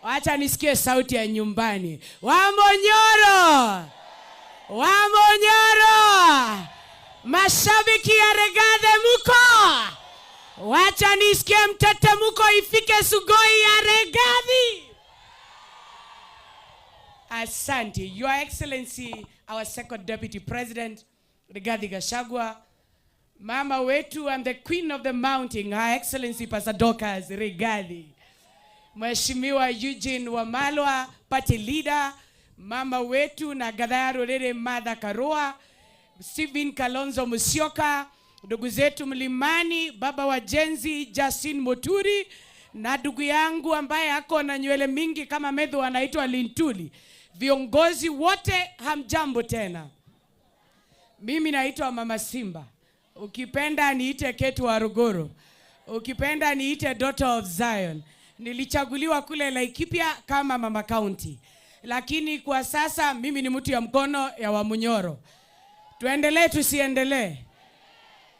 Wacha nisikie sauti ya nyumbani. Wamonyoro! Wamonyoro! Mashabiki ya Rigathi muko! Wacha nisikie mtetemko ifike Sugoi ya Rigathi. Asante. Your Excellency, our second Deputy President, Rigathi Gachagua, Mama wetu and the Queen of the Mountain, Her Excellency Pastor Dorcas Rigathi, Mheshimiwa Eugene Wamalwa, Party Leader, Mama wetu na Gathaya Rorere Martha Karua, Stephen Kalonzo Musyoka, ndugu zetu Mlimani, baba wa Jenzi Justin Muturi, na ndugu yangu ambaye hako na nywele mingi kama Medho anaitwa Lintuli. Viongozi wote hamjambo tena. Mimi naitwa Mama Simba. Ukipenda niite Ketu wa Ruguru. Ukipenda niite Daughter of Zion. Nilichaguliwa kule Laikipia kama Mama County. Lakini kwa sasa mimi ni mtu ya mkono ya Wamunyoro. Tuendelee tusiendelee.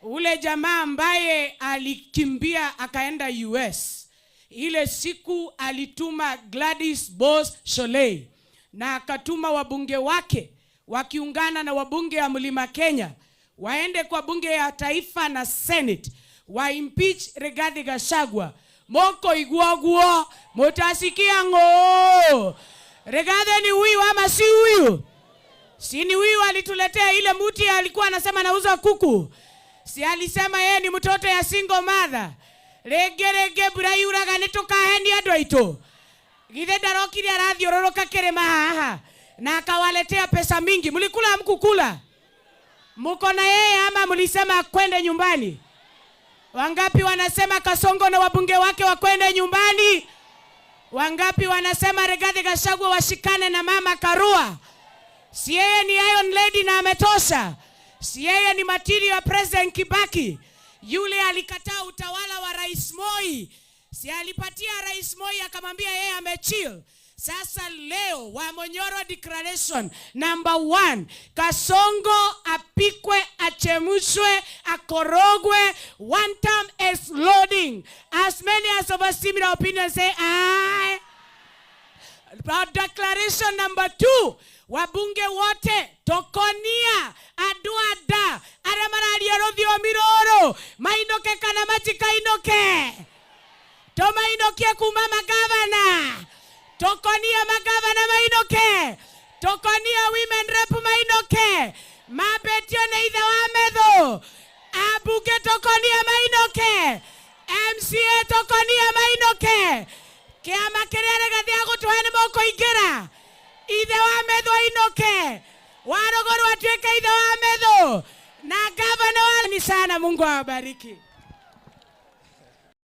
Ule jamaa ambaye alikimbia akaenda US. Ile siku alituma Gladys Boss Sholei. Na akatuma wabunge wake wakiungana na wabunge ya Mlima Kenya waende kwa bunge ya taifa na Senate wa impeach Rigathi Gachagua. Moko iguaguo mutasikia ngo. Rigathi ni huyu ama si huyu? Si ni huyu alituletea ile muti alikuwa anasema nauza kuku. Si alisema yeye ni mtoto ya single mother. Rege burayuraga netukaheni adwaito. Githe darokiri arathiororoka kirema haha na akawaletea pesa mingi. Mlikula mkukula? Mko na yeye ama mlisema kwende nyumbani? Wangapi wanasema Kasongo na wabunge wake wakwende nyumbani? Wangapi wanasema Rigathi Gachagua washikane na Mama Karua? Si yeye ni Iron Lady na ametosha? Si yeye ni material President Kibaki? Yule alikataa utawala wa Rais Moi. Si alipatia Rais Moi akamwambia yeye amechill. Sasa leo Wamonyoro declaration number 1, Kasongo apikwe, achemushwe, akorogwe, one term is loading. As many as of us similar opinions say aye. Declaration number 2, wabunge wote tokonia aduada aramarali rodhio miroro mainoke kana matika inoke toma inoke kumama gavana tokonia magavana mainoke tokonia women rep mainoke mabetio na ithe wa Medho abuge tokonia mainoke MCA tokonia mainoke kiama kiria Rigathi agutwene moko ingera ithe wa Medho inoke Warogoro atueke ithe wa Medho na gavana wa ni sana. Mungu awabariki.